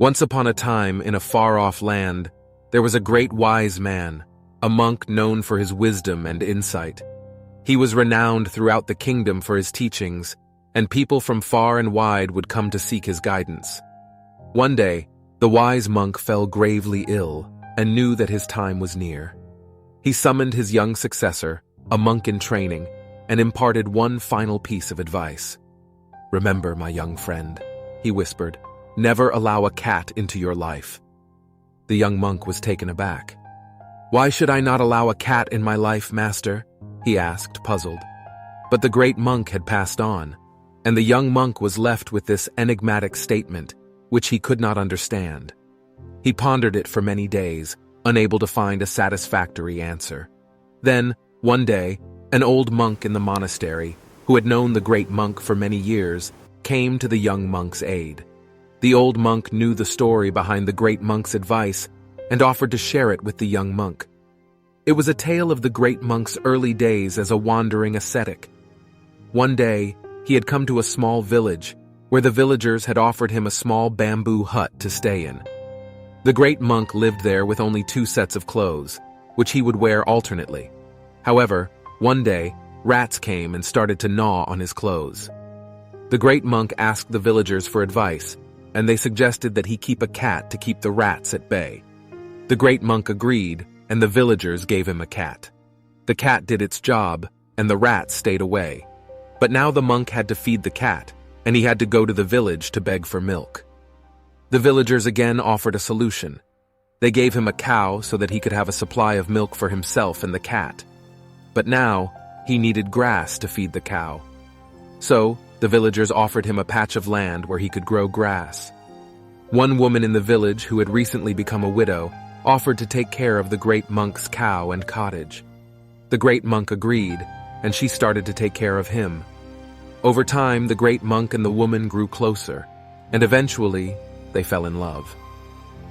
Once upon a time, in a far-off land, there was a great wise man, a monk known for his wisdom and insight. He was renowned throughout the kingdom for his teachings, and people from far and wide would come to seek his guidance. One day, the wise monk fell gravely ill and knew that his time was near. He summoned his young successor, a monk in training, and imparted one final piece of advice. "Remember, my young friend," he whispered, "never allow a cat into your life." The young monk was taken aback. "Why should I not allow a cat in my life, master?" he asked, puzzled. But the great monk had passed on, and the young monk was left with this enigmatic statement, which he could not understand. He pondered it for many days, unable to find a satisfactory answer. Then, one day, an old monk in the monastery, who had known the great monk for many years, came to the young monk's aid. The old monk knew the story behind the great monk's advice and offered to share it with the young monk. It was a tale of the great monk's early days as a wandering ascetic. One day, he had come to a small village, where the villagers had offered him a small bamboo hut to stay in. The great monk lived there with only 2 sets of clothes, which he would wear alternately. However, one day, rats came and started to gnaw on his clothes. The great monk asked the villagers for advice, and they suggested that he keep a cat to keep the rats at bay. The great monk agreed, and the villagers gave him a cat. The cat did its job, and the rats stayed away. But now the monk had to feed the cat, and he had to go to the village to beg for milk. The villagers again offered a solution. They gave him a cow so that he could have a supply of milk for himself and the cat. But now, he needed grass to feed the cow. So, the villagers offered him a patch of land where he could grow grass. One woman in the village, who had recently become a widow, offered to take care of the great monk's cow and cottage. The great monk agreed, and she started to take care of him. Over time, the great monk and the woman grew closer, and eventually, they fell in love.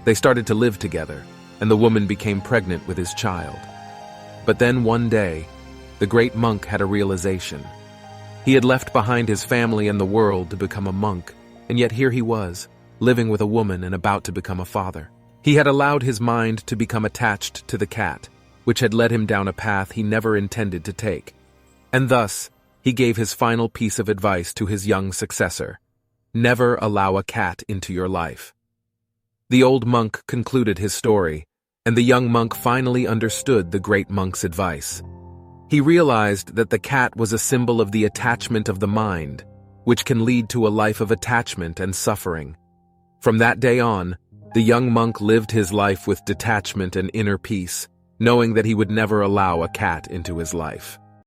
They started to live together, and the woman became pregnant with his child. But then one day, the great monk had a realization. He had left behind his family and the world to become a monk, and yet here he was, living with a woman and about to become a father. He had allowed his mind to become attached to the cat, which had led him down a path he never intended to take. And thus, he gave his final piece of advice to his young successor: never allow a cat into your life. The old monk concluded his story, and the young monk finally understood the great monk's advice. He realized that the cat was a symbol of the attachment of the mind, which can lead to a life of attachment and suffering. From that day on, the young monk lived his life with detachment and inner peace, knowing that he would never allow a cat into his life.